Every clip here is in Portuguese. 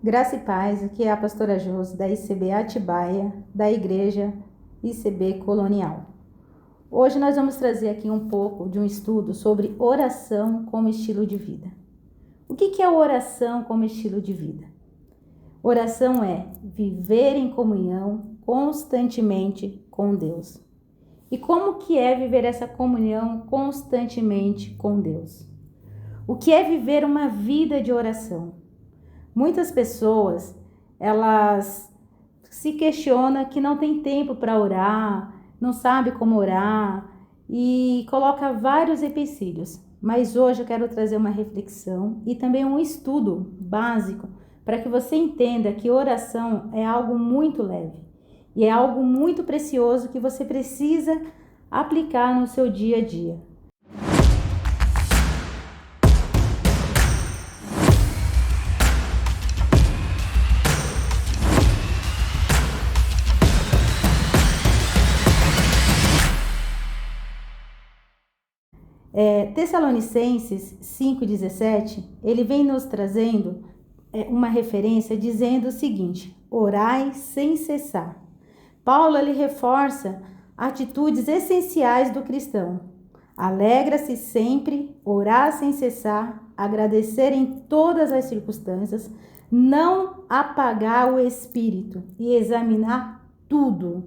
Graça e paz, aqui é a pastora Josi, da ICB Atibaia, da Igreja ICB Colonial. Hoje nós vamos trazer aqui um pouco de um estudo sobre oração como estilo de vida. O que é oração como estilo de vida? Oração é viver em comunhão constantemente com Deus. E como que é viver essa comunhão constantemente com Deus? O que é viver uma vida de oração? Muitas pessoas, elas se questionam que não tem tempo para orar, não sabe como orar e coloca vários empecilhos. Mas hoje eu quero trazer uma reflexão e também um estudo básico para que você entenda que oração é algo muito leve e é algo muito precioso que você precisa aplicar no seu dia a dia. Tessalonicenses 5,17, ele vem nos trazendo uma referência dizendo o seguinte: orai sem cessar. Paulo ele reforça atitudes essenciais do cristão. Alegra-se sempre, orar sem cessar, agradecer em todas as circunstâncias, não apagar o espírito e examinar tudo,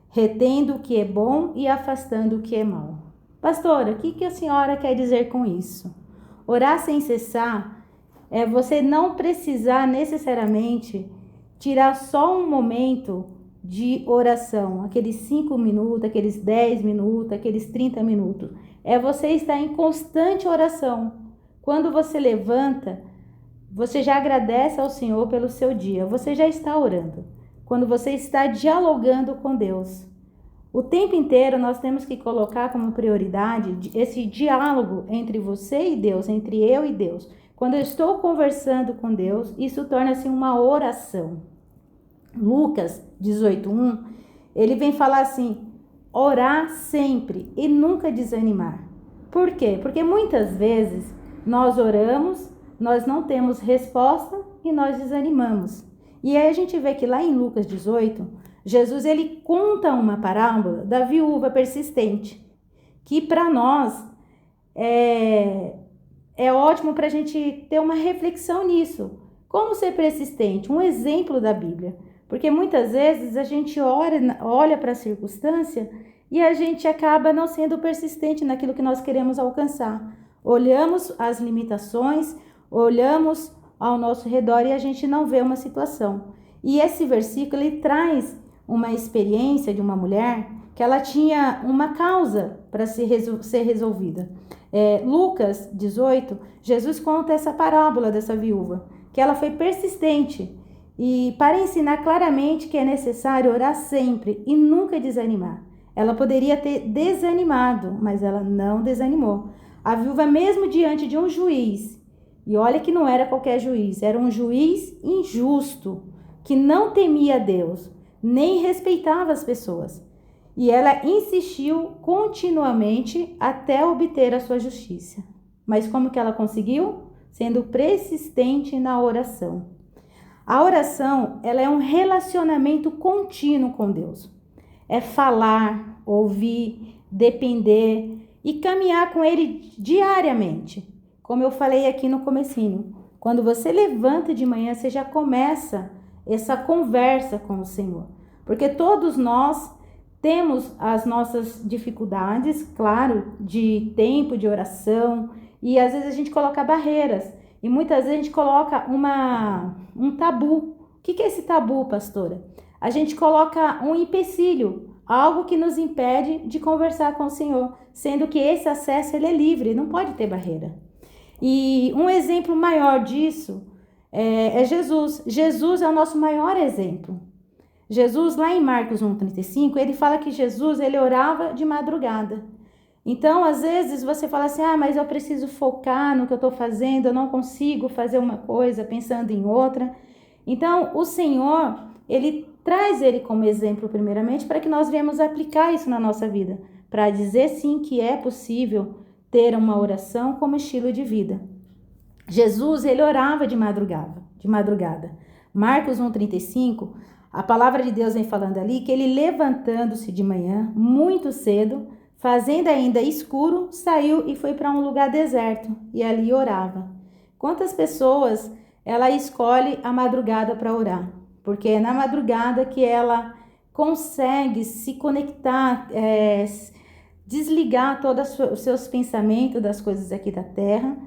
retendo o que é bom e afastando o que é mal. Pastora, o que a senhora quer dizer com isso? Orar sem cessar é você não precisar necessariamente tirar só um momento de oração, aqueles 5 minutos, aqueles 10 minutos, aqueles 30 minutos. É você estar em constante oração. Quando você levanta, você já agradece ao Senhor pelo seu dia, você já está orando. Quando você está dialogando com Deus. O tempo inteiro nós temos que colocar como prioridade esse diálogo entre você e Deus, entre eu e Deus. Quando eu estou conversando com Deus, isso torna-se uma oração. Lucas 18:1, ele vem falar assim: orar sempre e nunca desanimar. Por quê? Porque muitas vezes nós oramos, nós não temos resposta e nós desanimamos. E aí a gente vê que lá em Lucas 18, Jesus ele conta uma parábola da viúva persistente, que para nós é ótimo para a gente ter uma reflexão nisso. Como ser persistente? Um exemplo da Bíblia. Porque muitas vezes a gente olha para a circunstância e a gente acaba não sendo persistente naquilo que nós queremos alcançar. Olhamos as limitações, olhamos ao nosso redor e a gente não vê uma situação. E esse versículo ele traz uma experiência de uma mulher que ela tinha uma causa para ser resolvida. Lucas 18, Jesus conta essa parábola dessa viúva, que ela foi persistente e para ensinar claramente que é necessário orar sempre e nunca desanimar. Ela poderia ter desanimado, mas ela não desanimou. A viúva, mesmo diante de um juiz, e olha que não era qualquer juiz, era um juiz injusto, que não temia Deus, nem respeitava as pessoas. E ela insistiu continuamente até obter a sua justiça. Mas como que ela conseguiu? Sendo persistente na oração. A oração, ela é um relacionamento contínuo com Deus. É falar, ouvir, depender e caminhar com Ele diariamente. Como eu falei aqui no comecinho, quando você levanta de manhã, você já começa essa conversa com o Senhor. Porque todos nós temos as nossas dificuldades, claro, de tempo de oração, e às vezes a gente coloca barreiras, e muitas vezes a gente coloca um tabu. O que é esse tabu, pastora? A gente coloca um empecilho, algo que nos impede de conversar com o Senhor, sendo que esse acesso ele é livre, não pode ter barreira. E um exemplo maior disso é Jesus. Jesus é o nosso maior exemplo. Jesus, lá em Marcos 1,35, ele fala que Jesus ele orava de madrugada. Então, às vezes, você fala assim, mas eu preciso focar no que eu estou fazendo, eu não consigo fazer uma coisa pensando em outra. Então, o Senhor, ele traz ele como exemplo, primeiramente, para que nós venhamos aplicar isso na nossa vida, para dizer, sim, que é possível ter uma oração como estilo de vida. Jesus, ele orava de madrugada. Marcos 1,35, a palavra de Deus vem falando ali que ele, levantando-se de manhã, muito cedo, fazendo ainda escuro, saiu e foi para um lugar deserto e ali orava. Quantas pessoas ela escolhe a madrugada para orar? Porque é na madrugada que ela consegue se conectar, desligar todos os seus pensamentos das coisas aqui da terra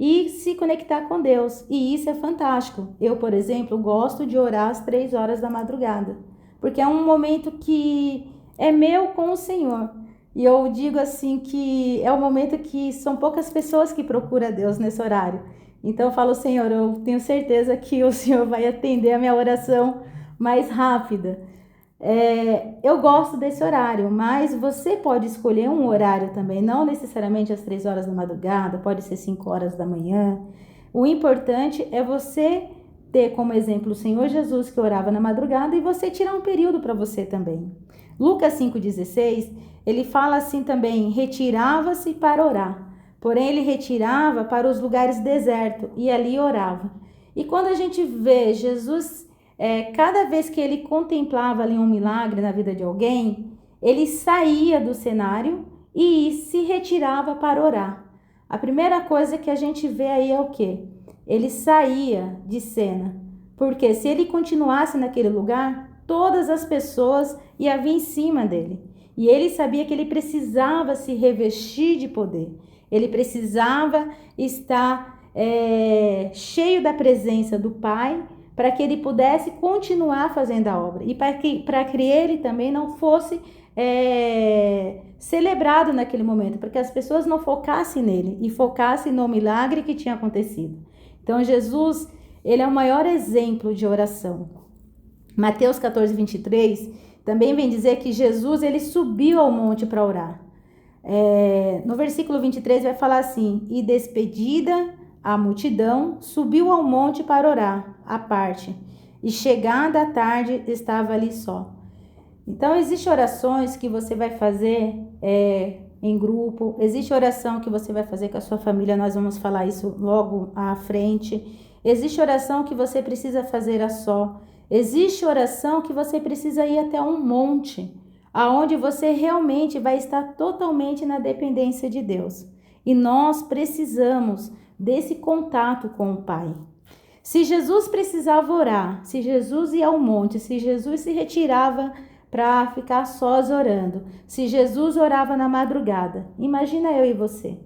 e se conectar com Deus. E isso é fantástico. Eu, por exemplo, gosto de orar às 3 horas da madrugada, porque é um momento que é meu com o Senhor. E eu digo assim que é um momento que são poucas pessoas que procuram Deus nesse horário. Então eu falo, Senhor, eu tenho certeza que o Senhor vai atender a minha oração mais rápida. Eu gosto desse horário, mas você pode escolher um horário também, não necessariamente às 3 horas da madrugada, pode ser 5 horas da manhã. O importante é você ter como exemplo o Senhor Jesus, que orava na madrugada, e você tirar um período para você também. Lucas 5,16, ele fala assim também, retirava-se para orar, porém ele retirava para os lugares desertos e ali orava. E quando a gente vê Jesus, cada vez que ele contemplava ali um milagre na vida de alguém, ele saía do cenário e se retirava para orar. A primeira coisa que a gente vê aí é o quê? Ele saía de cena, porque se ele continuasse naquele lugar, todas as pessoas iam vir em cima dele. E ele sabia que ele precisava se revestir de poder. Ele precisava estar cheio da presença do Pai, para que ele pudesse continuar fazendo a obra e para que ele também não fosse celebrado naquele momento, para que as pessoas não focassem nele e focassem no milagre que tinha acontecido. Então Jesus, ele é o maior exemplo de oração. Mateus 14:23 também vem dizer que Jesus, ele subiu ao monte para orar. No versículo 23 vai falar assim, e despedida a multidão, subiu ao monte para orar, à parte, e chegada a tarde, estava ali só. Então, existem orações que você vai fazer em grupo, existe oração que você vai fazer com a sua família, nós vamos falar isso logo à frente. Existe oração que você precisa fazer a só. Existe oração que você precisa ir até um monte, aonde você realmente vai estar totalmente na dependência de Deus. E nós precisamos desse contato com o Pai. Se Jesus precisava orar, se Jesus ia ao monte, se Jesus se retirava para ficar sós orando, se Jesus orava na madrugada, imagina eu e você.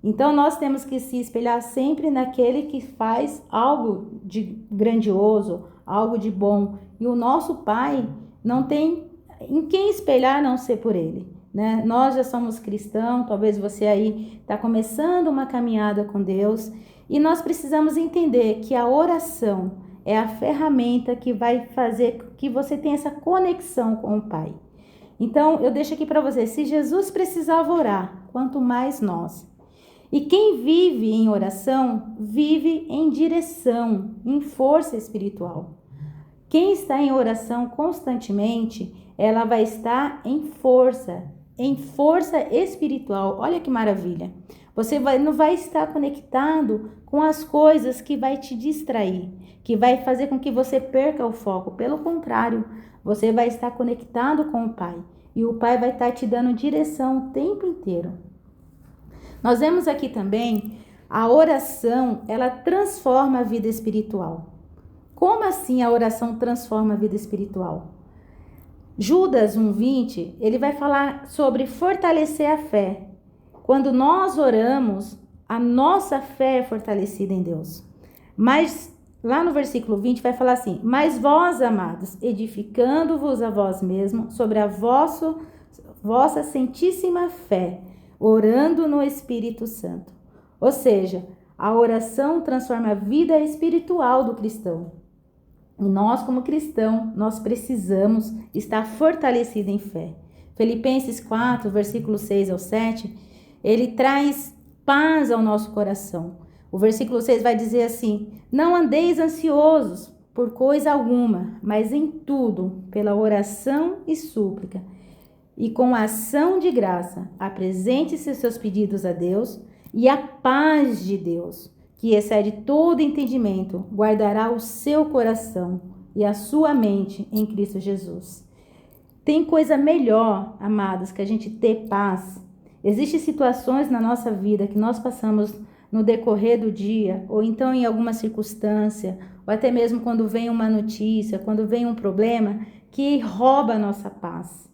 Então nós temos que se espelhar sempre naquele que faz algo de grandioso, algo de bom. E o nosso Pai não tem em quem espelhar a não ser por Ele. Né? Nós já somos cristãos, talvez você aí está começando uma caminhada com Deus, e nós precisamos entender que a oração é a ferramenta que vai fazer que você tenha essa conexão com o Pai. Então, eu deixo aqui para você, se Jesus precisava orar, quanto mais nós. E quem vive em oração, vive em direção, em força espiritual. Quem está em oração constantemente, ela vai estar em força espiritual. Olha que maravilha. Você não vai estar conectado com as coisas que vai te distrair, que vai fazer com que você perca o foco. Pelo contrário, você vai estar conectado com o Pai. E o Pai vai estar te dando direção o tempo inteiro. Nós vemos aqui também a oração, ela transforma a vida espiritual. Como assim a oração transforma a vida espiritual? Judas 1:20, ele vai falar sobre fortalecer a fé. Quando nós oramos, a nossa fé é fortalecida em Deus. Mas lá no versículo 20 vai falar assim, mas vós, amados, edificando-vos a vós mesmos sobre a vossa santíssima fé, orando no Espírito Santo. Ou seja, a oração transforma a vida espiritual do cristão. E nós, como cristãos, nós precisamos estar fortalecidos em fé. Filipenses 4, versículo 6 ao 7, ele traz paz ao nosso coração. O versículo 6 vai dizer assim, não andeis ansiosos por coisa alguma, mas em tudo, pela oração e súplica, e com ação de graça, apresente-se seus pedidos a Deus, e a paz de Deus, que excede todo entendimento, guardará o seu coração e a sua mente em Cristo Jesus. Tem coisa melhor, amados, que a gente ter paz. Existem situações na nossa vida que nós passamos no decorrer do dia, ou então em alguma circunstância, ou até mesmo quando vem uma notícia, quando vem um problema, que rouba a nossa paz.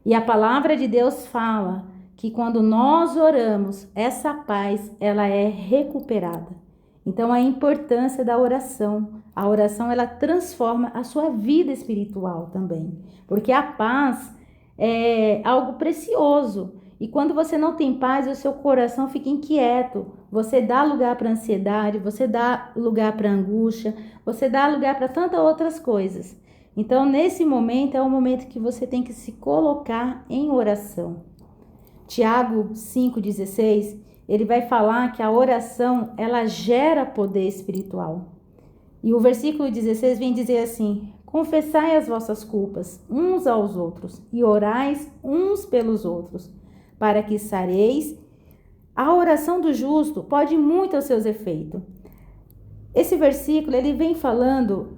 E a palavra de Deus fala que quando nós oramos, essa paz, ela é recuperada. Então, a importância da oração. A oração, ela transforma a sua vida espiritual também. Porque a paz é algo precioso. E quando você não tem paz, o seu coração fica inquieto. Você dá lugar para ansiedade, você dá lugar para angústia, você dá lugar para tantas outras coisas. Então, nesse momento, é o momento que você tem que se colocar em oração. Tiago 5,16, ele vai falar que a oração, ela gera poder espiritual. E o versículo 16 vem dizer assim: confessai as vossas culpas uns aos outros e orais uns pelos outros, para que sareis. A oração do justo pode muito aos seus efeitos. Esse versículo, ele vem falando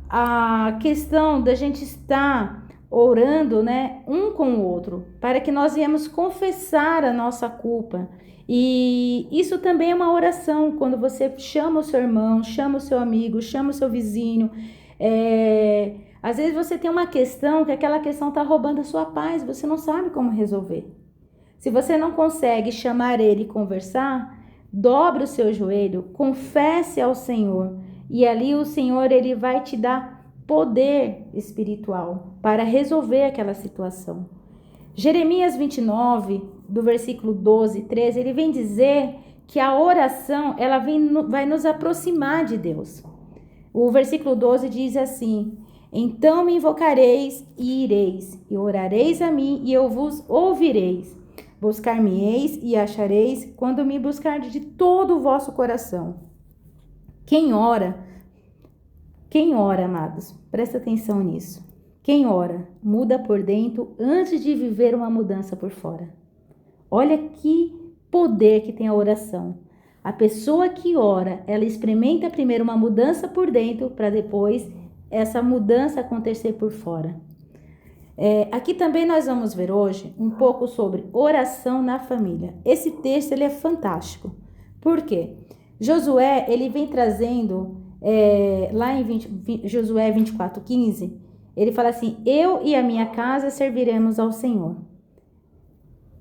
a questão da gente estar orando, né, um com o outro, para que nós viemos confessar a nossa culpa. E isso também é uma oração, quando você chama o seu irmão, chama o seu amigo, chama o seu vizinho. Às vezes você tem uma questão que aquela questão está roubando a sua paz, você não sabe como resolver. Se você não consegue chamar ele e conversar, dobre o seu joelho, confesse ao Senhor. E ali o Senhor, ele vai te dar poder espiritual para resolver aquela situação. Jeremias 29, do versículo 12, 13, ele vem dizer que a oração, ela vai nos aproximar de Deus. O versículo 12 diz assim: então me invocareis e ireis, e orareis a mim e eu vos ouvireis. Buscar-me-eis e achareis, quando me buscardes de todo o vosso coração. Quem ora, amados, presta atenção nisso. Quem ora, muda por dentro antes de viver uma mudança por fora. Olha que poder que tem a oração. A pessoa que ora, ela experimenta primeiro uma mudança por dentro, para depois essa mudança acontecer por fora. Aqui também nós vamos ver hoje um pouco sobre oração na família. Esse texto, ele é fantástico. Por quê? Josué, ele vem trazendo, lá em Josué 24:15, ele fala assim: eu e a minha casa serviremos ao Senhor.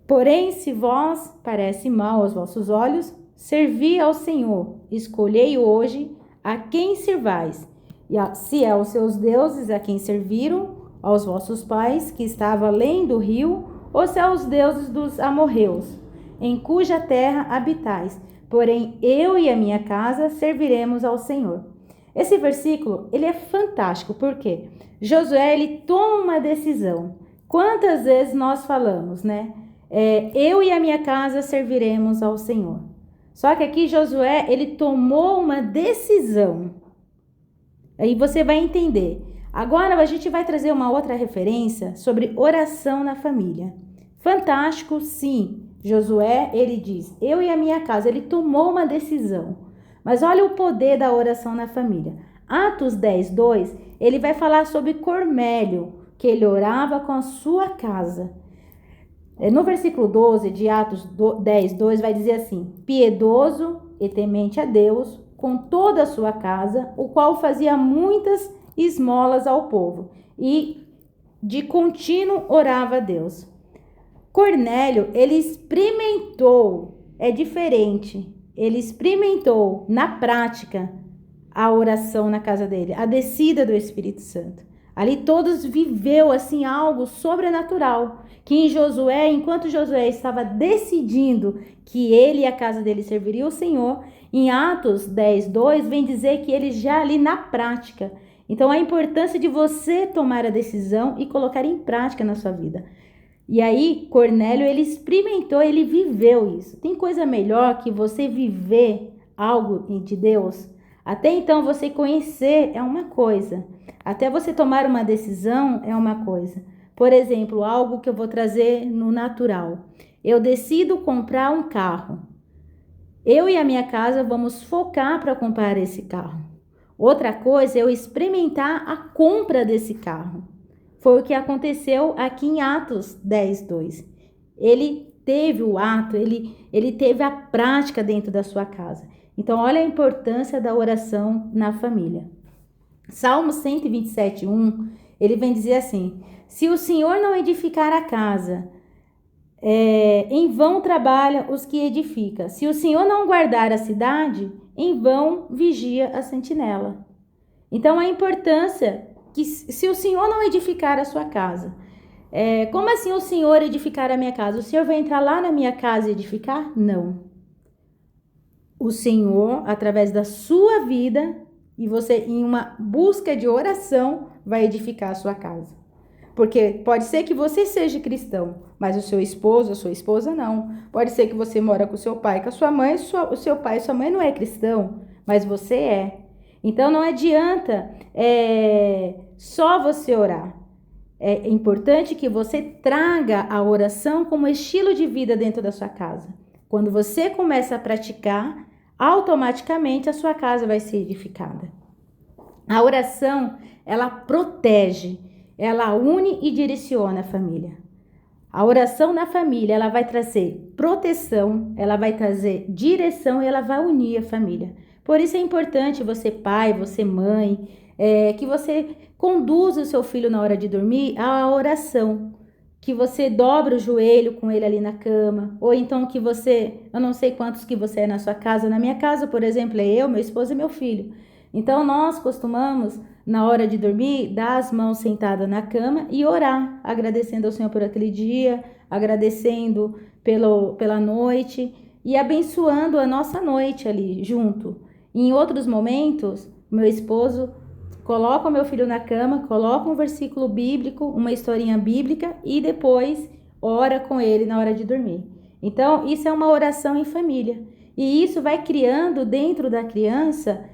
Porém, se vós parece mal aos vossos olhos, servi ao Senhor. Escolhei hoje a quem servais, se é aos seus deuses a quem serviram, aos vossos pais, que estavam além do rio, ou se aos deuses dos amorreus, em cuja terra habitais. Porém, eu e a minha casa serviremos ao Senhor. Esse versículo, ele é fantástico, porque Josué, ele toma uma decisão. Quantas vezes nós falamos, né? Eu e a minha casa serviremos ao Senhor. Só que aqui Josué, ele tomou uma decisão. Aí você vai entender. Agora a gente vai trazer uma outra referência sobre oração na família. Fantástico, sim. Josué, ele diz: eu e a minha casa. Ele tomou uma decisão. Mas olha o poder da oração na família. Atos 10:2, ele vai falar sobre Cornélio, que ele orava com a sua casa. No versículo 12 de Atos 10:2 vai dizer assim: piedoso e temente a Deus, com toda a sua casa, o qual fazia muitas esmolas ao povo, e de contínuo orava a Deus. Cornélio, ele experimentou, é diferente, ele experimentou na prática a oração na casa dele, a descida do Espírito Santo. Ali todos viveu assim algo sobrenatural, que em Josué, enquanto Josué estava decidindo que ele e a casa dele serviriam ao Senhor, em Atos 10:2 vem dizer que ele já ali na prática. Então, a importância de você tomar a decisão e colocar em prática na sua vida. E aí, Cornélio, ele experimentou, ele viveu isso. Tem coisa melhor que você viver algo de Deus? Até então, você conhecer é uma coisa. Até você tomar uma decisão é uma coisa. Por exemplo, algo que eu vou trazer no natural. Eu decido comprar um carro. Eu e a minha casa vamos focar para comprar esse carro. Outra coisa é eu experimentar a compra desse carro. Foi o que aconteceu aqui em Atos 10:2. Ele teve o ato, ele teve a prática dentro da sua casa. Então, olha a importância da oração na família. Salmo 127:1, ele vem dizer assim: se o Senhor não edificar a casa, em vão trabalha os que edificam. Se o Senhor não guardar a cidade, em vão vigia a sentinela. Então, a importância que se o Senhor não edificar a sua casa, como assim o Senhor edificar a minha casa? O Senhor vai entrar lá na minha casa e edificar? Não. O Senhor, através da sua vida, e você em uma busca de oração, vai edificar a sua casa. Porque pode ser que você seja cristão, mas o seu esposo, a sua esposa não. Pode ser que você mora com o seu pai, com a sua mãe, o seu pai e sua mãe não é cristão, mas você é. Então não adianta só você orar. É importante que você traga a oração como estilo de vida dentro da sua casa. Quando você começa a praticar, automaticamente a sua casa vai ser edificada. A oração, ela protege, ela une e direciona a família. A oração na família, ela vai trazer proteção, ela vai trazer direção e ela vai unir a família. Por isso é importante você pai, você mãe, que você conduza o seu filho na hora de dormir à oração. Que você dobra o joelho com ele ali na cama, ou então que você, eu não sei quantos que você é na sua casa, na minha casa, por exemplo, é eu, meu esposo e meu filho. Então nós costumamos, na hora de dormir, dar as mãos sentadas na cama e orar, agradecendo ao Senhor por aquele dia, agradecendo pela noite e abençoando a nossa noite ali junto. E em outros momentos, meu esposo coloca o meu filho na cama, coloca um versículo bíblico, uma historinha bíblica e depois ora com ele na hora de dormir. Então, isso é uma oração em família. E isso vai criando dentro da criança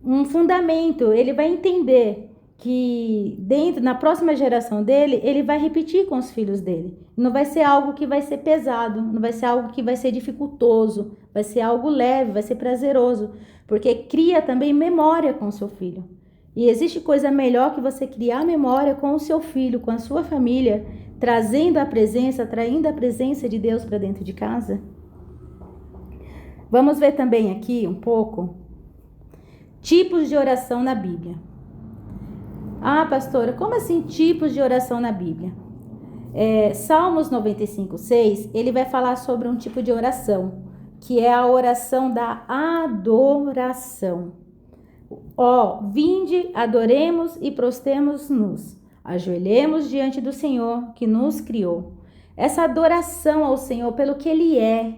um fundamento. Ele vai entender que na próxima geração dele, ele vai repetir com os filhos dele. Não vai ser algo que vai ser pesado, não vai ser algo que vai ser dificultoso, vai ser algo leve, vai ser prazeroso, porque cria também memória com o seu filho. E existe coisa melhor que você criar memória com o seu filho, com a sua família, traindo a presença de Deus para dentro de casa? Vamos ver também aqui um pouco tipos de oração na Bíblia. Ah, pastora, como assim tipos de oração na Bíblia? Salmos 95:6, ele vai falar sobre um tipo de oração, que é a oração da adoração. Vinde, adoremos e prostemos-nos, ajoelhemos diante do Senhor que nos criou. Essa adoração ao Senhor pelo que Ele é.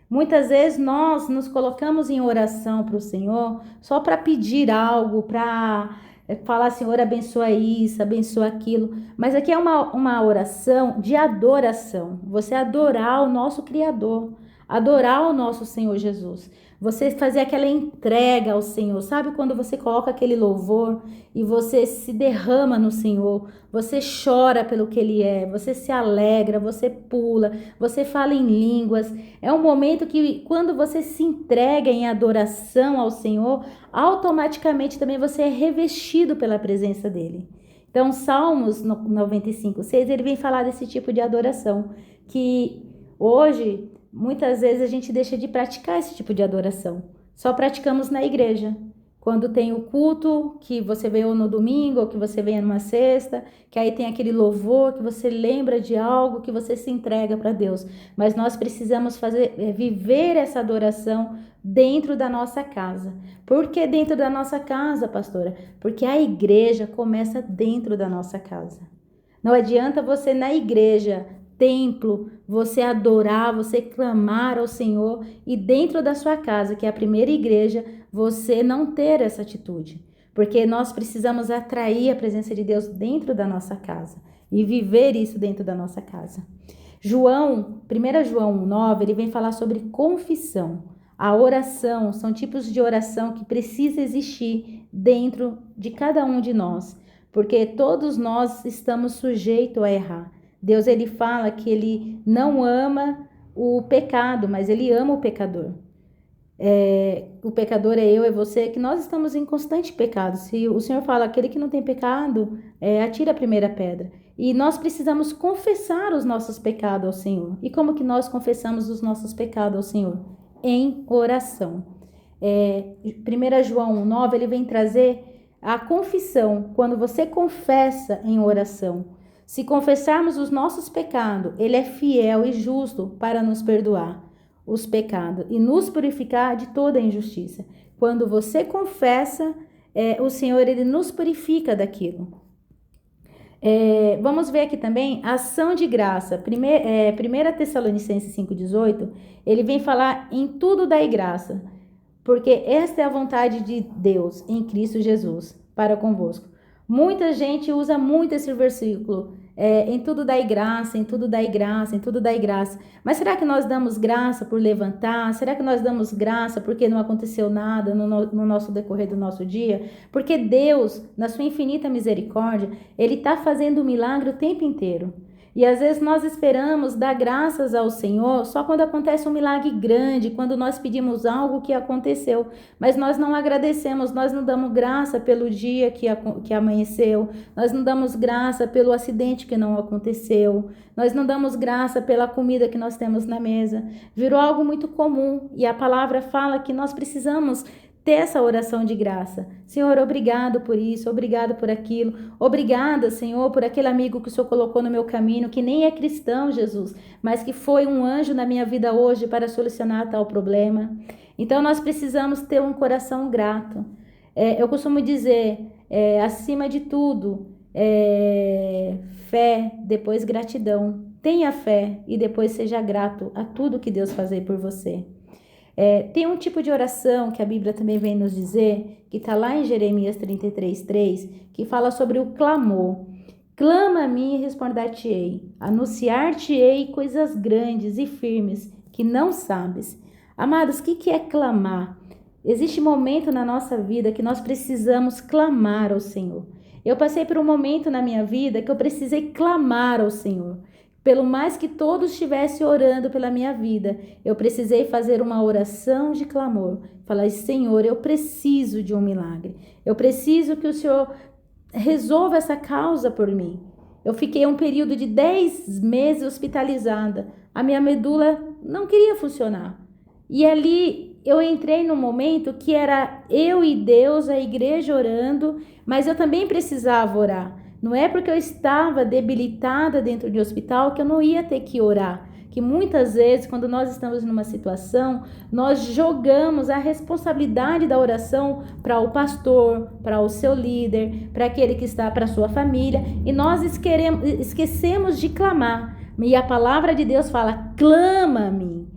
Muitas vezes nós nos colocamos em oração para o Senhor só para pedir algo, para falar, Senhor, abençoa isso, abençoa aquilo. Mas aqui é uma oração de adoração. Você adorar o nosso Criador, adorar o nosso Senhor Jesus. Você fazer aquela entrega ao Senhor. Sabe quando você coloca aquele louvor e você se derrama no Senhor, você chora pelo que Ele é, você se alegra, você pula, você fala em línguas. É um momento que quando você se entrega em adoração ao Senhor, automaticamente também você é revestido pela presença dEle. Então, Salmos 95:6, ele vem falar desse tipo de adoração, que hoje muitas vezes a gente deixa de praticar esse tipo de adoração. Só praticamos na igreja. Quando tem o culto, que você veio no domingo, ou que você veio numa sexta, que aí tem aquele louvor, que você lembra de algo, que você se entrega para Deus. Mas nós precisamos viver essa adoração dentro da nossa casa. Por que dentro da nossa casa, pastora? Porque a igreja começa dentro da nossa casa. Não adianta você na igreja, templo, você adorar, você clamar ao Senhor e dentro da sua casa, que é a primeira igreja, você não ter essa atitude. Porque nós precisamos atrair a presença de Deus dentro da nossa casa e viver isso dentro da nossa casa. 1 João 1:9, ele vem falar sobre confissão. A oração, são tipos de oração que precisa existir dentro de cada um de nós, porque todos nós estamos sujeitos a errar. Deus, ele fala que ele não ama o pecado, mas ele ama o pecador. O pecador é eu, é você, que nós estamos em constante pecado. Se o Senhor fala, aquele que não tem pecado, atira a primeira pedra. E nós precisamos confessar os nossos pecados ao Senhor. E como que nós confessamos os nossos pecados ao Senhor? Em oração. 1 João 1,9, ele vem trazer a confissão, quando você confessa em oração. Se confessarmos os nossos pecados, ele é fiel e justo para nos perdoar os pecados e nos purificar de toda injustiça. Quando você confessa, o Senhor, ele nos purifica daquilo. Vamos ver aqui também a ação de graça. 1 Tessalonicenses 5,18, ele vem falar em tudo dai graça, porque esta é a vontade de Deus em Cristo Jesus para convosco. Muita gente usa muito esse versículo, em tudo dai graça, em tudo dai graça, em tudo dai graça. Mas será que nós damos graça por levantar? Será que nós damos graça porque não aconteceu nada no nosso decorrer do nosso dia? Porque Deus, na sua infinita misericórdia, ele está fazendo um milagre o tempo inteiro. E às vezes nós esperamos dar graças ao Senhor só quando acontece um milagre grande, quando nós pedimos algo que aconteceu, mas nós não agradecemos, nós não damos graça pelo dia que amanheceu, nós não damos graça pelo acidente que não aconteceu, nós não damos graça pela comida que nós temos na mesa. Virou algo muito comum e a palavra fala que nós precisamos ter essa oração de graça. Senhor, obrigado por isso, obrigado por aquilo, obrigada, Senhor, por aquele amigo que o Senhor colocou no meu caminho, que nem é cristão, Jesus, mas que foi um anjo na minha vida hoje para solucionar tal problema. Então, nós precisamos ter um coração grato. Eu costumo dizer, acima de tudo, fé, depois gratidão. Tenha fé e depois seja grato a tudo que Deus fazer por você. Tem um tipo de oração que a Bíblia também vem nos dizer, que está lá em Jeremias 33:3, que fala sobre o clamor. Clama a mim e responder-te-ei, anunciar-te-ei coisas grandes e firmes que não sabes. Amados, o que é clamar? Existe momento na nossa vida que nós precisamos clamar ao Senhor. Eu passei por um momento na minha vida que eu precisei clamar ao Senhor. Pelo mais que todos estivessem orando pela minha vida, eu precisei fazer uma oração de clamor. Falar, Senhor, eu preciso de um milagre. Eu preciso que o Senhor resolva essa causa por mim. Eu fiquei um período de 10 meses hospitalizada. A minha medula não queria funcionar. E ali eu entrei num momento que era eu e Deus, a igreja orando, mas eu também precisava orar. Não é porque eu estava debilitada dentro de hospital que eu não ia ter que orar. Que muitas vezes, quando nós estamos numa situação, nós jogamos a responsabilidade da oração para o pastor, para o seu líder, para aquele que está para a sua família, e nós esquecemos de clamar. E a palavra de Deus fala, clama-me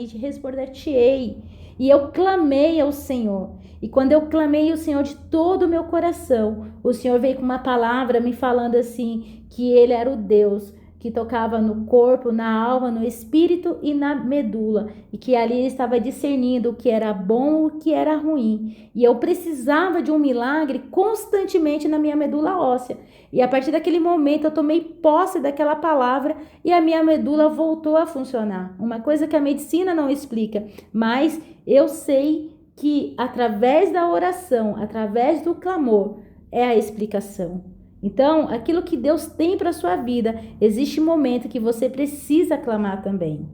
e te responder-te-ei. E eu clamei ao Senhor. E quando eu clamei ao Senhor de todo o meu coração, o Senhor veio com uma palavra me falando assim, que Ele era o Deus que tocava no corpo, na alma, no espírito e na medula. E que ali Ele estava discernindo o que era bom e o que era ruim. E eu precisava de um milagre constantemente na minha medula óssea. E a partir daquele momento eu tomei posse daquela palavra e a minha medula voltou a funcionar. Uma coisa que a medicina não explica, mas eu sei que através da oração, através do clamor, é a explicação. Então, aquilo que Deus tem para a sua vida, existe um momento que você precisa clamar também.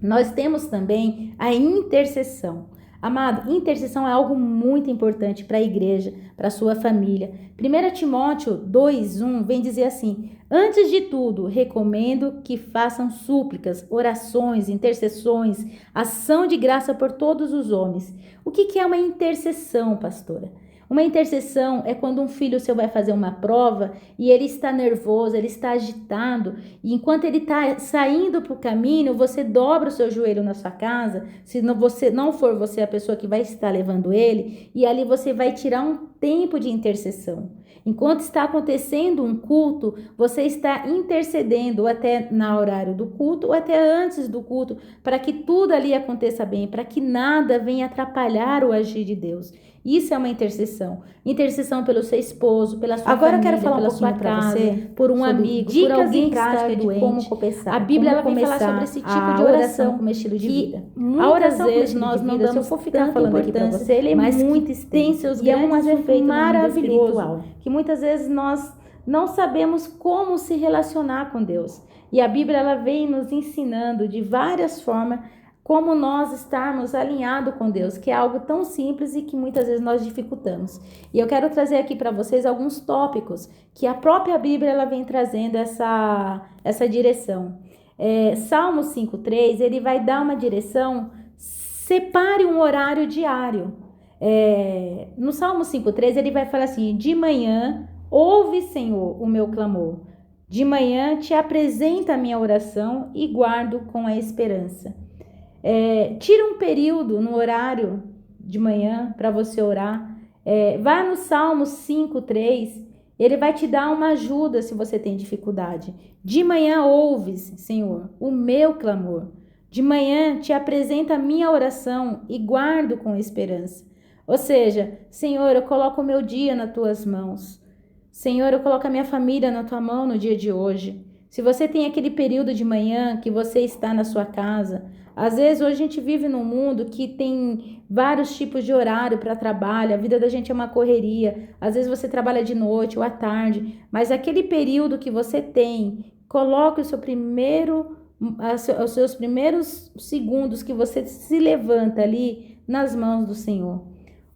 Nós temos também a intercessão. Amado, intercessão é algo muito importante para a igreja, para a sua família. 1 Timóteo 2:1 vem dizer assim, antes de tudo, recomendo que façam súplicas, orações, intercessões, ação de graça por todos os homens. O que é uma intercessão, pastora? Uma intercessão é quando um filho seu vai fazer uma prova e ele está nervoso, ele está agitado, e enquanto ele está saindo para o caminho, você dobra o seu joelho na sua casa, se não for você a pessoa que vai estar levando ele, e ali você vai tirar um tempo de intercessão. Enquanto está acontecendo um culto, você está intercedendo até no horário do culto ou até antes do culto, para que tudo ali aconteça bem, para que nada venha atrapalhar o agir de Deus. Isso é uma intercessão. Intercessão pelo seu esposo, pela sua Agora família, eu quero falar pela um sua pouquinho para casa, você por um sobre amigo, dicas por alguém e que está práticas de doente. como começar. A Bíblia ela vem falar começar sobre esse tipo a de oração como estilo de vida. A oração às vezes nós não damos se eu for ficar tanta falando aqui para importância, você, ele é mas muito que extenso tem seus e é um grandes efeito efeitos maravilhoso. espiritual, que muitas vezes nós não sabemos como se relacionar com Deus. E a Bíblia ela vem nos ensinando de várias formas como nós estarmos alinhados com Deus, que é algo tão simples e que muitas vezes nós dificultamos. E eu quero trazer aqui para vocês alguns tópicos que a própria Bíblia ela vem trazendo essa direção. Salmo 5,3, ele vai dar uma direção, separe um horário diário. No Salmo 5,3, ele vai falar assim, de manhã, ouve, Senhor, o meu clamor. De manhã, te apresenta a minha oração e guardo com a esperança. Tira um período no horário de manhã para você orar. Vá no Salmo 5,3, ele vai te dar uma ajuda se você tem dificuldade. De manhã ouves, Senhor, o meu clamor. De manhã te apresenta a minha oração e guardo com esperança. Ou seja, Senhor, eu coloco o meu dia nas tuas mãos. Senhor, eu coloco a minha família na tua mão no dia de hoje. Se você tem aquele período de manhã que você está na sua casa, às vezes hoje a gente vive num mundo que tem vários tipos de horário para trabalho, a vida da gente é uma correria, às vezes você trabalha de noite ou à tarde, mas aquele período que você tem, coloque os seus primeiros segundos que você se levanta ali nas mãos do Senhor.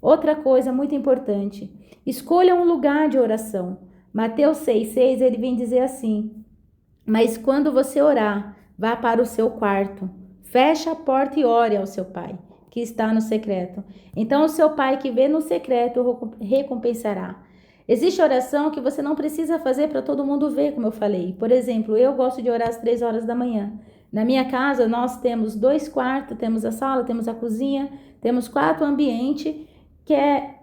Outra coisa muito importante, escolha um lugar de oração. Mateus 6,6 ele vem dizer assim, mas quando você orar, vá para o seu quarto, feche a porta e ore ao seu pai, que está no secreto. Então o seu pai que vê no secreto recompensará. Existe oração que você não precisa fazer para todo mundo ver, como eu falei. Por exemplo, eu gosto de orar às 3 horas da manhã. Na minha casa, nós temos 2 quartos, temos a sala, temos a cozinha, temos 4 ambientes, que é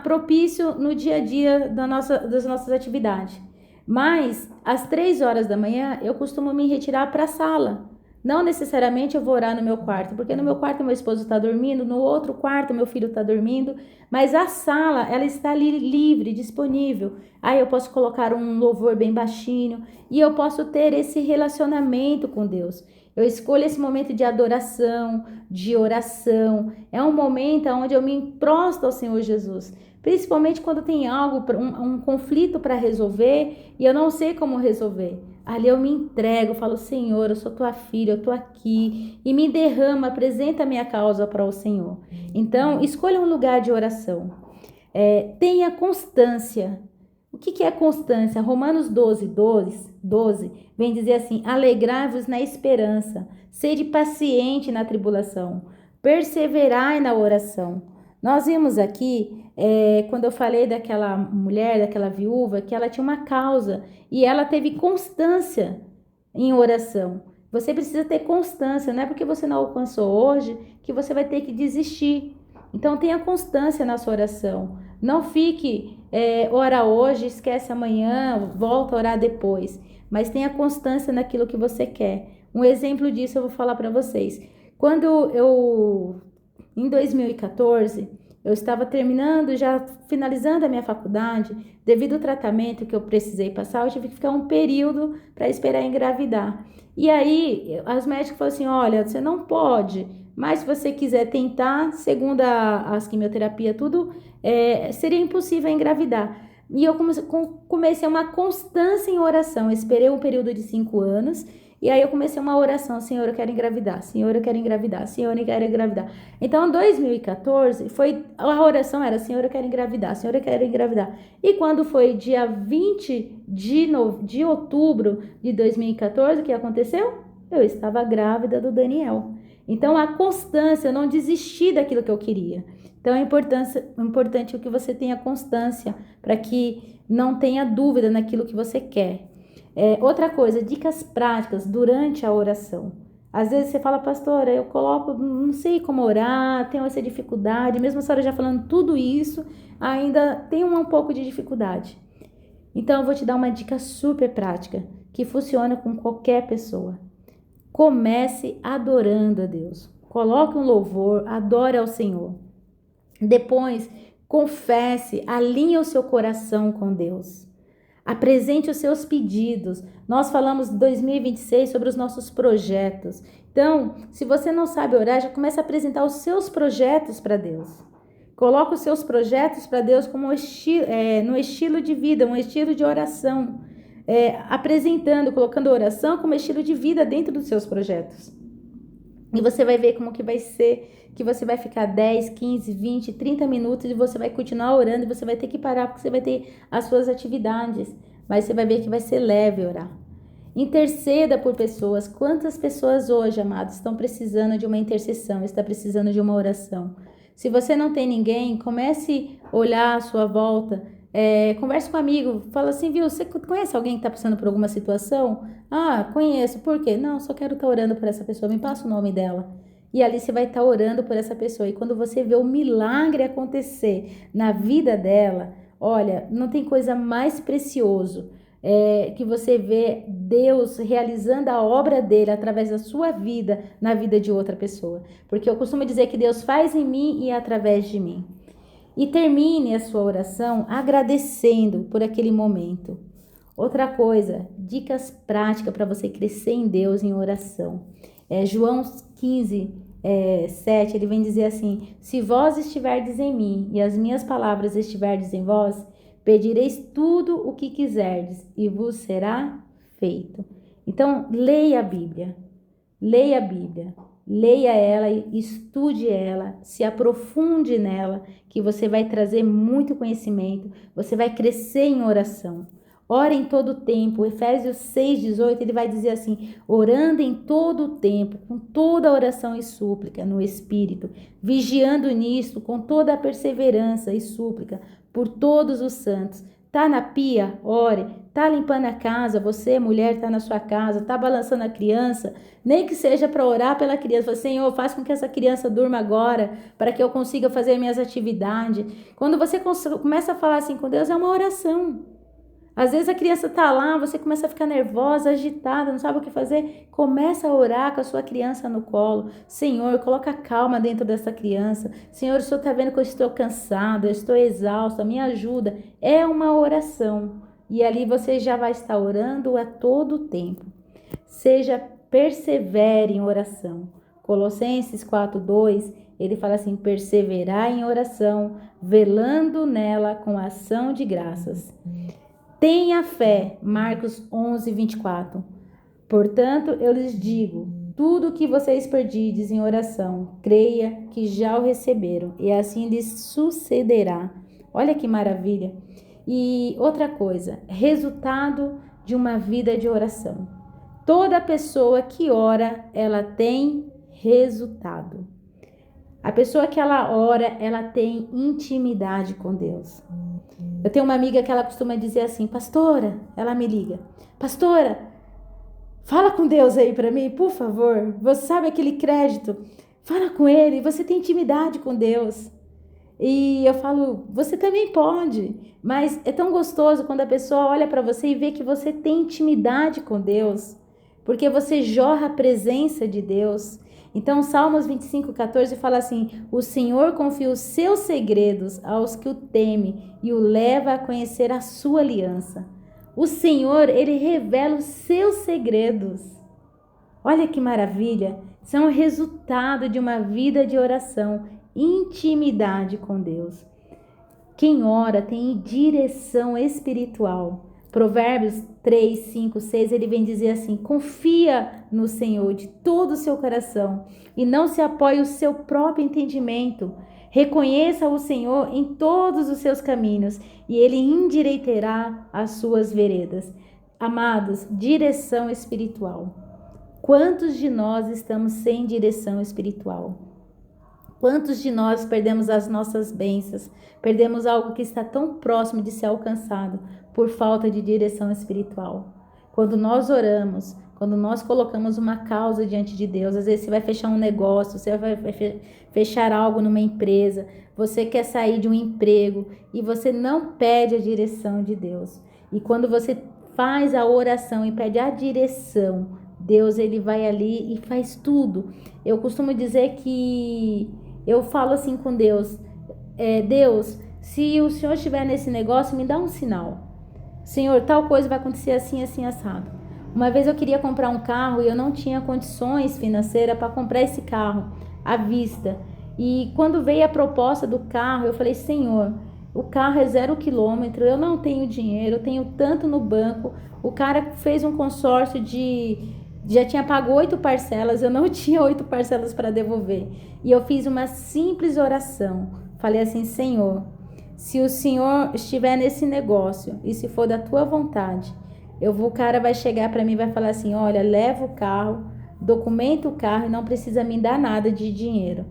propício no dia a dia das nossas atividades. Mas, às 3 horas da manhã, eu costumo me retirar para a sala. Não necessariamente eu vou orar no meu quarto, porque no meu quarto meu esposo está dormindo, no outro quarto meu filho está dormindo, mas a sala, ela está ali livre, disponível. Aí eu posso colocar um louvor bem baixinho e eu posso ter esse relacionamento com Deus. Eu escolho esse momento de adoração, de oração. É um momento onde eu me prostro ao Senhor Jesus. Principalmente quando tem algo, um conflito para resolver e eu não sei como resolver. Ali eu me entrego, falo, Senhor, eu sou tua filha, eu tô aqui. E me derrama, apresenta a minha causa para o Senhor. Então, escolha um lugar de oração. Tenha constância. O que é constância? Romanos 12 vem dizer assim, alegrai-vos na esperança, sede paciente na tribulação, perseverai na oração. Nós vimos aqui, quando eu falei daquela mulher, daquela viúva, que ela tinha uma causa e ela teve constância em oração. Você precisa ter constância, não é porque você não alcançou hoje que você vai ter que desistir. Então tenha constância na sua oração. Não fique, ora hoje, esquece amanhã, volta a orar depois. Mas tenha constância naquilo que você quer. Um exemplo disso eu vou falar para vocês. Em 2014, eu estava terminando, já finalizando a minha faculdade, devido ao tratamento que eu precisei passar, eu tive que ficar um período para esperar engravidar. E aí, os médicos falaram assim, olha, você não pode, mas se você quiser tentar, segundo as quimioterapias, tudo, seria impossível engravidar. E eu comecei uma constância em oração, eu esperei um período de 5 anos, e aí eu comecei uma oração, Senhor, eu quero engravidar, Senhor, eu quero engravidar, Senhor, eu quero engravidar. Então, em 2014, a oração era, Senhor, eu quero engravidar, Senhor, eu quero engravidar. E quando foi dia 20 de outubro de 2014, o que aconteceu? Eu estava grávida do Daniel. Então, a constância, eu não desisti daquilo que eu queria. Então, é importante que você tenha constância para que não tenha dúvida naquilo que você quer. Outra coisa, dicas práticas durante a oração. Às vezes você fala, pastora, eu não sei como orar, tenho essa dificuldade, mesmo a senhora já falando tudo isso, ainda tem um pouco de dificuldade. Então eu vou te dar uma dica super prática, que funciona com qualquer pessoa. Comece adorando a Deus. Coloque um louvor, adore ao Senhor. Depois, confesse, alinhe o seu coração com Deus. Apresente os seus pedidos. Nós falamos em 2026 sobre os nossos projetos. Então, se você não sabe orar, já começa a apresentar os seus projetos para Deus. Coloca os seus projetos para Deus como no estilo de vida, um estilo de oração. Apresentando, colocando oração como estilo de vida dentro dos seus projetos. E você vai ver como que vai ser, que você vai ficar 10, 15, 20, 30 minutos e você vai continuar orando e você vai ter que parar porque você vai ter as suas atividades. Mas você vai ver que vai ser leve orar. Interceda por pessoas. Quantas pessoas hoje, amados, estão precisando de uma intercessão, estão precisando de uma oração? Se você não tem ninguém, comece a olhar à sua volta. Converse com um amigo, fala assim, viu, você conhece alguém que está passando por alguma situação? Ah, conheço, por quê? Não, só quero estar orando por essa pessoa, me passa o nome dela. E ali você vai estar orando por essa pessoa. E quando você vê o milagre acontecer na vida dela, olha, não tem coisa mais precioso que você vê Deus realizando a obra dele através da sua vida na vida de outra pessoa. Porque eu costumo dizer que Deus faz em mim e através de mim. E termine a sua oração agradecendo por aquele momento. Outra coisa, dicas práticas para você crescer em Deus em oração. João 15, 7, ele vem dizer assim: se vós estiverdes em mim e as minhas palavras estiverdes em vós, pedireis tudo o que quiserdes e vos será feito. Então, leia a Bíblia. Leia a Bíblia. Leia ela, estude ela, se aprofunde nela, que você vai trazer muito conhecimento, você vai crescer em oração. Ora em todo o tempo. Efésios 6,18, ele vai dizer assim: orando em todo o tempo, com toda oração e súplica no Espírito, vigiando nisto com toda a perseverança e súplica por todos os santos. Tá na pia? Ore. Tá limpando a casa? Você, mulher, tá na sua casa, tá balançando a criança? Nem que seja para orar pela criança. Fala, Senhor, faz com que essa criança durma agora, para que eu consiga fazer minhas atividades. Quando você começa a falar assim com Deus, é uma oração. Às vezes a criança tá lá, você começa a ficar nervosa, agitada, não sabe o que fazer. Começa a orar com a sua criança no colo. Senhor, coloca calma dentro dessa criança. Senhor, o Senhor está vendo que eu estou cansada, eu estou exausta, me ajuda. É uma oração. E ali você já vai estar orando a todo tempo. Persevere em oração. Colossenses 4:2, ele fala assim: perseverar em oração, velando nela com ação de graças. Tenha fé, Marcos 11:24. Portanto, eu lhes digo, tudo o que vocês pedirdes em oração, creia que já o receberam, e assim lhes sucederá. Olha que maravilha. E outra coisa, resultado de uma vida de oração. Toda pessoa que ora, ela tem resultado. A pessoa que ela ora, ela tem intimidade com Deus. Eu tenho uma amiga que ela costuma dizer assim: pastora, ela me liga, pastora, fala com Deus aí para mim, por favor. Você sabe aquele crédito? Fala com ele, você tem intimidade com Deus. E eu falo, você também pode, mas é tão gostoso quando a pessoa olha para você e vê que você tem intimidade com Deus, porque você jorra a presença de Deus. Então, Salmos 25:14 fala assim: o Senhor confia os seus segredos aos que o temem e o leva a conhecer a sua aliança. O Senhor, ele revela os seus segredos. Olha que maravilha! São o resultado de uma vida de oração, intimidade com Deus. Quem ora tem direção espiritual. Provérbios 3, 5, 6, ele vem dizer assim: confia no Senhor de todo o seu coração e não se apoie o seu próprio entendimento. Reconheça o Senhor em todos os seus caminhos e ele endireitará as suas veredas. Amados, direção espiritual. Quantos de nós estamos sem direção espiritual? Quantos de nós perdemos as nossas bênçãos, perdemos algo que está tão próximo de ser alcançado por falta de direção espiritual? Quando nós oramos, quando nós colocamos uma causa diante de Deus, às vezes você vai fechar um negócio, você vai fechar algo numa empresa, você quer sair de um emprego e você não pede a direção de Deus. E quando você faz a oração e pede a direção, Deus, ele vai ali e faz tudo. Eu costumo dizer que eu falo assim com Deus: Deus, se o Senhor estiver nesse negócio, me dá um sinal. Senhor, tal coisa vai acontecer assim, assim, assado. Uma vez eu queria comprar um carro e eu não tinha condições financeiras para comprar esse carro à vista. E quando veio a proposta do carro, eu falei, Senhor, o carro é 0 quilômetro, eu não tenho dinheiro, eu tenho tanto no banco. O cara fez um consórcio já tinha pago 8 parcelas, eu não tinha 8 parcelas para devolver. E eu fiz uma simples oração. Falei assim, Senhor, se o Senhor estiver nesse negócio e se for da tua vontade, o cara vai chegar para mim e vai falar assim, olha, leva o carro, documenta o carro e não precisa me dar nada de dinheiro.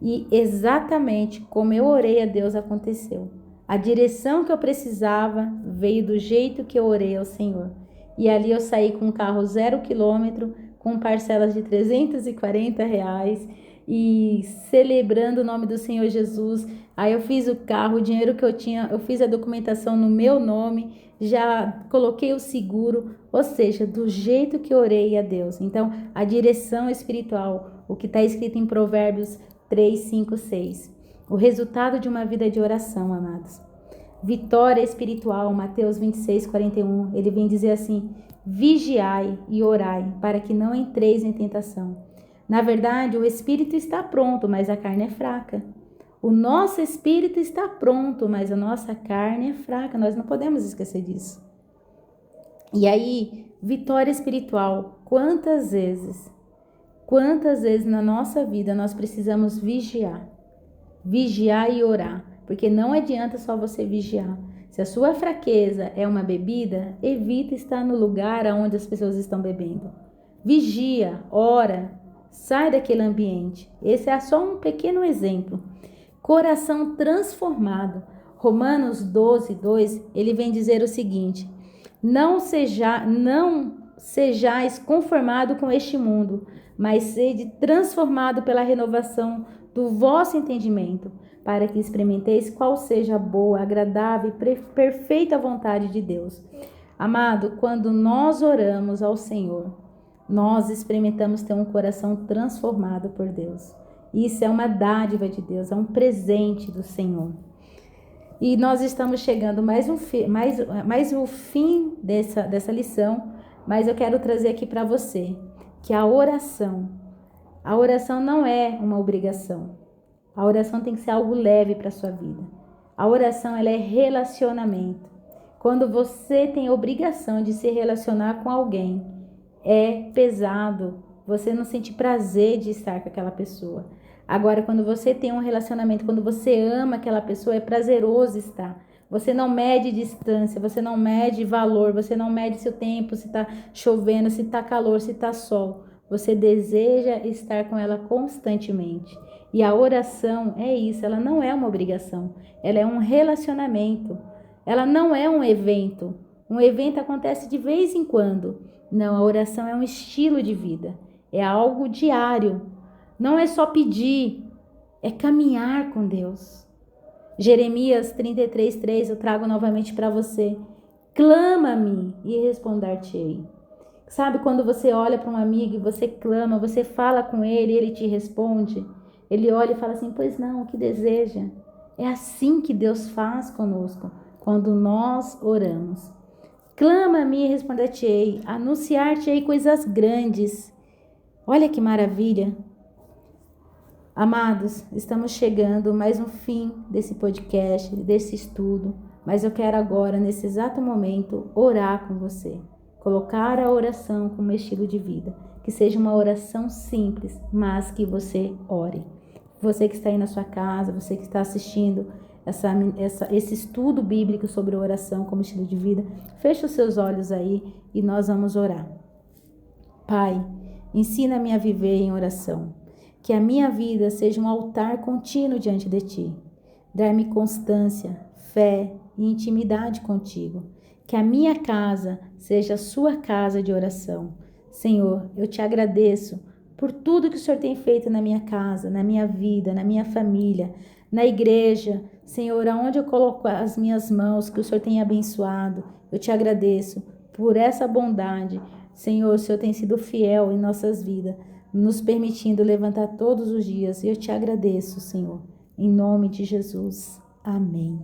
E exatamente como eu orei a Deus aconteceu. A direção que eu precisava veio do jeito que eu orei ao Senhor. E ali eu saí com um carro 0 quilômetro, com parcelas de R$340 e celebrando o nome do Senhor Jesus. Aí eu fiz o carro, o dinheiro que eu tinha, eu fiz a documentação no meu nome, já coloquei o seguro, ou seja, do jeito que orei a Deus. Então, a direção espiritual, o que está escrito em Provérbios 3, 5, 6. O resultado de uma vida de oração, amados. Vitória espiritual, Mateus 26, 41. Ele vem dizer assim, vigiai e orai, para que não entreis em tentação. Na verdade, o espírito está pronto, mas a carne é fraca. O nosso espírito está pronto, mas a nossa carne é fraca. Nós não podemos esquecer disso. E aí, vitória espiritual, quantas vezes na nossa vida nós precisamos vigiar e orar, porque não adianta só você vigiar. Se a sua fraqueza é uma bebida, evita estar no lugar onde as pessoas estão bebendo. Vigia, ora, sai daquele ambiente. Esse é só um pequeno exemplo. Coração transformado. Romanos 12, 2, ele vem dizer o seguinte, não sejais conformado com este mundo, mas sede transformado pela renovação do vosso entendimento, para que experimenteis qual seja a boa, agradável e perfeita vontade de Deus. Amado, quando nós oramos ao Senhor, nós experimentamos ter um coração transformado por Deus. Isso é uma dádiva de Deus, é um presente do Senhor. E nós estamos chegando mais o fim dessa lição, mas eu quero trazer aqui para você que a oração não é uma obrigação. A oração tem que ser algo leve para a sua vida. A oração ela é relacionamento. Quando você tem a obrigação de se relacionar com alguém, é pesado. Você não sente prazer de estar com aquela pessoa. Agora, quando você tem um relacionamento, quando você ama aquela pessoa, é prazeroso estar. Você não mede distância, você não mede valor, você não mede seu tempo, se está chovendo, se está calor, se está sol. Você deseja estar com ela constantemente. E a oração é isso, ela não é uma obrigação, ela é um relacionamento. Ela não é um evento. Um evento acontece de vez em quando. Não, a oração é um estilo de vida, é algo diário. Não é só pedir, é caminhar com Deus. Jeremias 33:3 eu trago novamente para você. Clama-me e responder-te-ei. Sabe quando você olha para um amigo e você clama, você fala com ele e ele te responde? Ele olha e fala assim, pois não, o que deseja? É assim que Deus faz conosco, quando nós oramos. Clama-me e responder-te-ei, anunciar-te-ei coisas grandes. Olha que maravilha. Amados, estamos chegando mais um fim desse podcast, desse estudo, mas eu quero agora, nesse exato momento, orar com você. Colocar a oração como estilo de vida. Que seja uma oração simples, mas que você ore. Você que está aí na sua casa, você que está assistindo esse estudo bíblico sobre oração como estilo de vida, feche os seus olhos aí e nós vamos orar. Pai, ensina-me a viver em oração. Que a minha vida seja um altar contínuo diante de Ti. Dar-me constância, fé e intimidade contigo. Que a minha casa seja a sua casa de oração. Senhor, eu te agradeço por tudo que o Senhor tem feito na minha casa, na minha vida, na minha família, na igreja. Senhor, aonde eu coloco as minhas mãos, que o Senhor tem abençoado. Eu te agradeço por essa bondade. Senhor, o Senhor tem sido fiel em nossas vidas, nos permitindo levantar todos os dias. E eu te agradeço, Senhor. Em nome de Jesus. Amém.